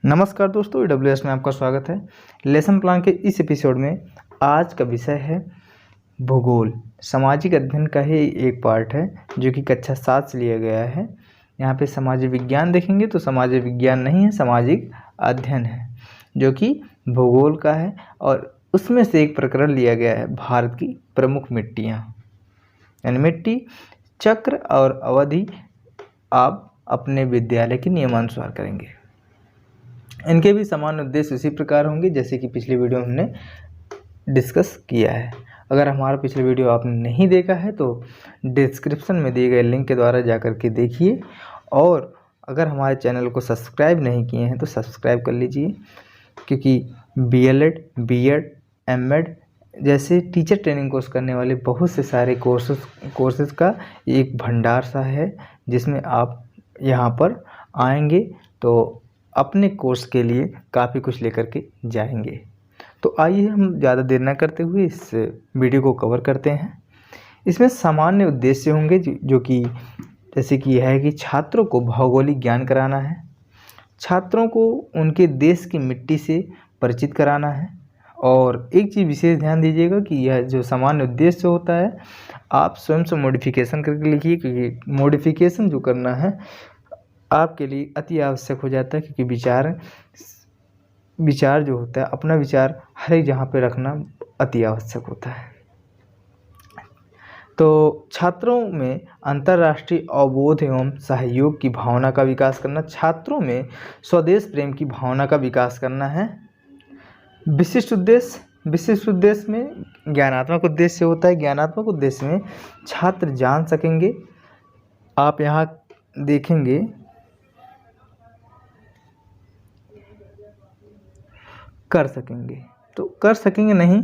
नमस्कार दोस्तों, EWS में आपका स्वागत है। लेसन प्लान के इस एपिसोड में आज का विषय है भूगोल। सामाजिक अध्ययन का ही एक पार्ट है जो कि कक्षा 7 से लिया गया है। यहाँ पे सामाजिक विज्ञान देखेंगे तो सामाजिक विज्ञान नहीं है, सामाजिक अध्ययन है जो कि भूगोल का है। और उसमें से एक प्रकरण लिया गया है भारत की प्रमुख मिट्टियाँ, यानी मिट्टी चक्र और अवधि आप अपने विद्यालय के नियमानुसार करेंगे। इनके भी समान उद्देश्य उसी प्रकार होंगे जैसे कि पिछली वीडियो हमने डिस्कस किया है। अगर हमारा पिछले वीडियो आपने नहीं देखा है तो डिस्क्रिप्शन में दिए गए लिंक के द्वारा जाकर के देखिए, और अगर हमारे चैनल को सब्सक्राइब नहीं किए हैं तो सब्सक्राइब कर लीजिए, क्योंकि BLED, B.Ed, M.Ed जैसे टीचर ट्रेनिंग कोर्स करने वाले बहुत से सारे कोर्सेज का एक भंडार सा है जिसमें आप यहाँ पर आएंगे तो अपने कोर्स के लिए काफ़ी कुछ लेकर के जाएंगे। तो आइए हम ज़्यादा देर न करते हुए इस वीडियो को कवर करते हैं। इसमें सामान्य उद्देश्य होंगे जो कि जैसे कि यह है कि छात्रों को भौगोलिक ज्ञान कराना है, छात्रों को उनके देश की मिट्टी से परिचित कराना है। और एक चीज़ विशेष ध्यान दीजिएगा कि यह जो सामान्य उद्देश्य होता है आप स्वयं से मॉडिफिकेशन करके लिखिए, क्योंकि मॉडिफिकेशन जो करना है आपके लिए अति आवश्यक हो जाता है, क्योंकि विचार जो होता है, अपना विचार हर एक जगह पे रखना अति आवश्यक होता है। तो छात्रों में अंतर्राष्ट्रीय अवबोध एवं सहयोग की भावना का विकास करना, छात्रों में स्वदेश प्रेम की भावना का विकास करना है। विशिष्ट उद्देश्य में ज्ञानात्मक उद्देश्य होता है। ज्ञानात्मक उद्देश्य में छात्र जान सकेंगे, आप यहाँ देखेंगे कर सकेंगे, तो कर सकेंगे नहीं,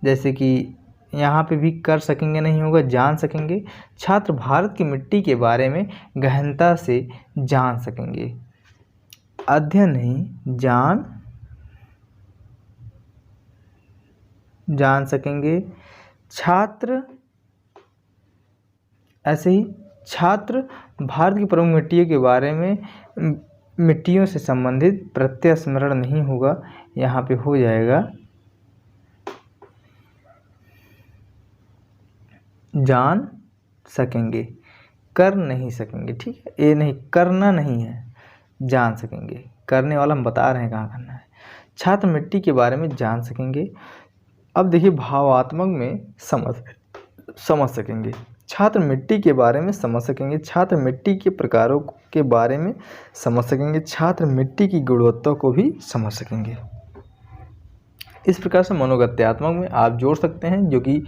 जैसे कि यहाँ पे भी कर सकेंगे नहीं होगा, जान सकेंगे। छात्र भारत की मिट्टी के बारे में गहनता से जान सकेंगे, अध्ययन नहीं, जान सकेंगे। छात्र ऐसे ही छात्र भारत की प्रमुख मिट्टियों के बारे में, मिट्टियों से संबंधित प्रत्यय स्मरण नहीं होगा, यहाँ पे हो जाएगा जान सकेंगे, कर नहीं सकेंगे। ठीक है, ये नहीं, करना नहीं है, जान सकेंगे। करने वाला हम बता रहे हैं कहाँ करना है। छात्र मिट्टी के बारे में जान सकेंगे। अब देखिए भावात्मक में समझ सकेंगे, छात्र मिट्टी के बारे में समझ सकेंगे, छात्र मिट्टी के प्रकारों के बारे में समझ सकेंगे, छात्र मिट्टी की गुणवत्ता को भी समझ सकेंगे। इस प्रकार से मनोगत्यात्मक में आप जोड़ सकते हैं, जो कि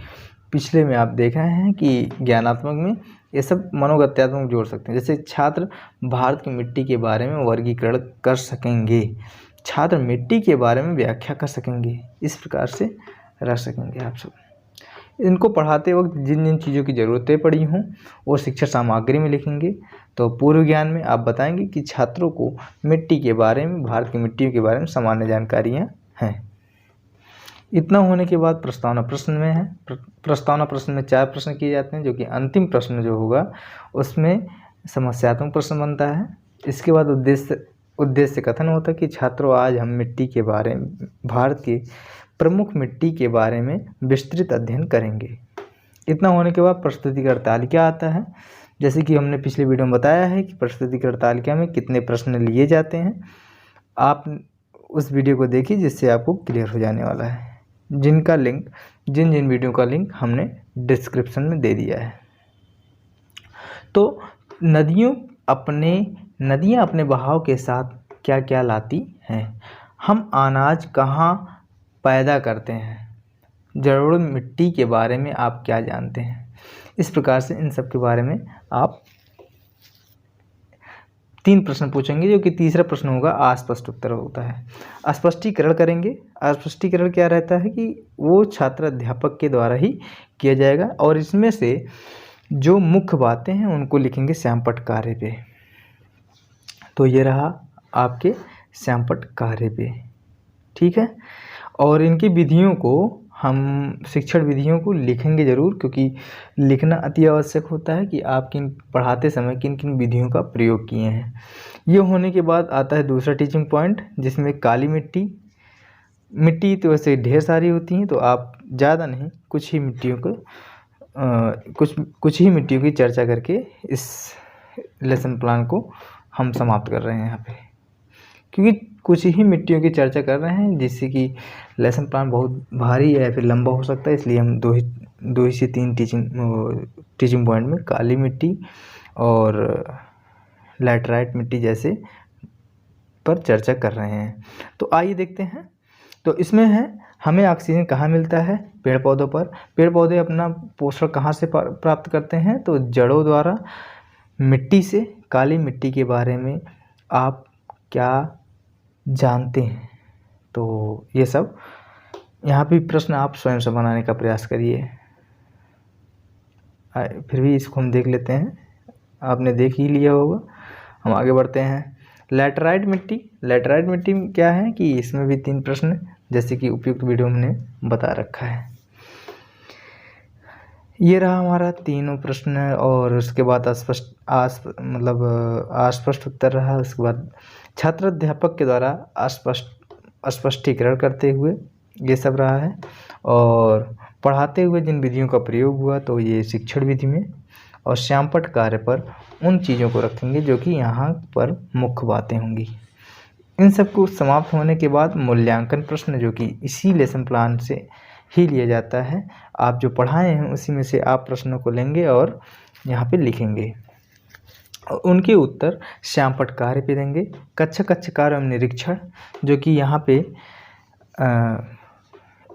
पिछले में आप देख रहे हैं कि ज्ञानात्मक में ये सब मनोगत्यात्मक जोड़ सकते हैं। जैसे छात्र भारत की मिट्टी के बारे में वर्गीकरण कर सकेंगे, छात्र मिट्टी के बारे में व्याख्या कर सकेंगे, इस प्रकार से रख सकेंगे आप सब। इनको पढ़ाते वक्त जिन जिन चीज़ों की ज़रूरतें पड़ी हों वो शिक्षा सामग्री में लिखेंगे। तो पूर्व ज्ञान में आप बताएंगे कि छात्रों को मिट्टी के बारे में, भारत की मिट्टियों के बारे में सामान्य जानकारियाँ हैं। इतना होने के बाद प्रस्तावना प्रश्न में है। प्रस्तावना प्रश्न में 4 प्रश्न किए जाते हैं, जो कि अंतिम प्रश्न जो होगा उसमें समस्यात्मक प्रश्न बनता है। इसके बाद उद्देश्य कथन होता है कि छात्रों आज हम मिट्टी के बारे में, भारत की प्रमुख मिट्टी के बारे में विस्तृत अध्ययन करेंगे। इतना होने के बाद प्रस्तुतिकरण तालिका आता है। जैसे कि हमने पिछले वीडियो में बताया है कि प्रस्तुतिकरण तालिका में कितने प्रश्न लिए जाते हैं, आप उस वीडियो को देखिए जिससे आपको क्लियर हो जाने वाला है, जिनका लिंक जिन वीडियो का लिंक हमने डिस्क्रिप्शन में दे दिया है। तो नदियाँ अपने बहाव के साथ क्या क्या लाती हैं। हम अनाज कहाँ पैदा करते हैं, जलोढ़ मिट्टी के बारे में आप क्या जानते हैं। इस प्रकार से इन सब के बारे में आप 3 प्रश्न पूछेंगे, जो कि तीसरा प्रश्न होगा अस्पष्ट उत्तर होता है। स्पष्टीकरण करेंगे। स्पष्टीकरण क्या रहता है कि वो छात्र अध्यापक के द्वारा ही किया जाएगा, और इसमें से जो मुख्य बातें हैं उनको लिखेंगे श्यामपट्ट कार्य पे। तो ये रहा आपके श्यामपट्ट कार्य पे, ठीक है। और इनकी विधियों को हम शिक्षण विधियों को लिखेंगे ज़रूर, क्योंकि लिखना अति आवश्यक होता है कि आप किन पढ़ाते समय किन किन विधियों का प्रयोग किए हैं। ये होने के बाद आता है दूसरा टीचिंग पॉइंट, जिसमें काली मिट्टी। मिट्टी तो वैसे ढेर सारी होती हैं, तो आप ज़्यादा नहीं, कुछ ही मिट्टियों की चर्चा करके इस लेसन प्लान को हम समाप्त कर रहे हैं यहाँ पे, क्योंकि कुछ ही मिट्टियों की चर्चा कर रहे हैं, जिससे कि लेसन प्लान बहुत भारी है या फिर लंबा हो सकता है। इसलिए हम दो ही से तीन टीचिंग पॉइंट में काली मिट्टी और लैटराइट मिट्टी जैसे पर चर्चा कर रहे हैं। तो आइए देखते हैं। तो इसमें है, हमें ऑक्सीजन कहाँ मिलता है? पेड़ पौधों पर। पेड़ पौधे अपना पोषण कहाँ से प्राप्त करते हैं? तो जड़ों द्वारा। मिट्टी से। काली मिट्टी के बारे में आप क्या जानते हैं? तो ये सब यहाँ पे प्रश्न आप स्वयं से बनाने का प्रयास करिए। फिर भी इसको हम देख लेते हैं, आपने देख ही लिया होगा। हम आगे बढ़ते हैं। लैटराइट मिट्टी। लैटराइट मिट्टी क्या है कि इसमें भी 3 प्रश्न जैसे कि उपयुक्त वीडियो में हमने बता रखा है। ये रहा हमारा तीनों प्रश्न, और उसके बाद अस्पष्ट उत्तर रहा। उसके बाद छात्र अध्यापक के द्वारा स्पष्टीकरण करते हुए ये सब रहा है, और पढ़ाते हुए जिन विधियों का प्रयोग हुआ तो ये शिक्षण विधि में, और श्यामपट्ट कार्य पर उन चीज़ों को रखेंगे जो कि यहाँ पर मुख्य बातें होंगी। इन सब को समाप्त होने के बाद मूल्यांकन प्रश्न, जो कि इसी लेसन प्लान से ही लिया जाता है, आप जो पढ़ाए हैं उसी में से आप प्रश्नों को लेंगे और यहाँ पे लिखेंगे, और उनके उत्तर श्यामपट्ट कार्य पे देंगे। कक्ष कार्य एवं निरीक्षण, जो कि यहाँ पे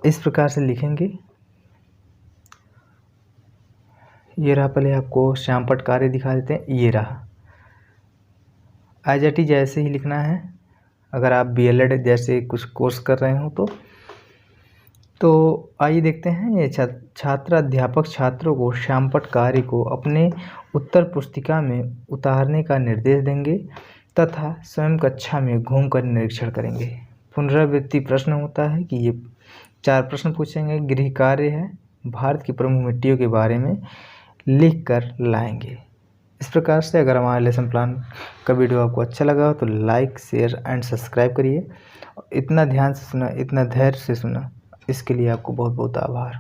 इस प्रकार से लिखेंगे। ये रहा, पहले आपको श्यामपट्ट कार्य दिखा देते हैं। ये रहा, IJT जैसे ही लिखना है, अगर आप BLED जैसे कुछ कोर्स कर रहे हो तो आइए देखते हैं। ये छात्र अध्यापक छात्रों को श्यामपट्ट कार्य को अपने उत्तर पुस्तिका में उतारने का निर्देश देंगे तथा स्वयं कक्षा में घूमकर निरीक्षण करेंगे। पुनरावृत्ति प्रश्न होता है कि ये 4 प्रश्न पूछेंगे। गृह कार्य है, भारत की प्रमुख मिट्टियों के बारे में लिख कर लाएंगे। इस प्रकार से अगर हमारे लेसन प्लान का वीडियो आपको अच्छा लगा हो तो लाइक, शेयर एंड सब्सक्राइब करिए। इतना ध्यान से सुना, इतना धैर्य से सुना, इसके लिए आपको बहुत बहुत आभार।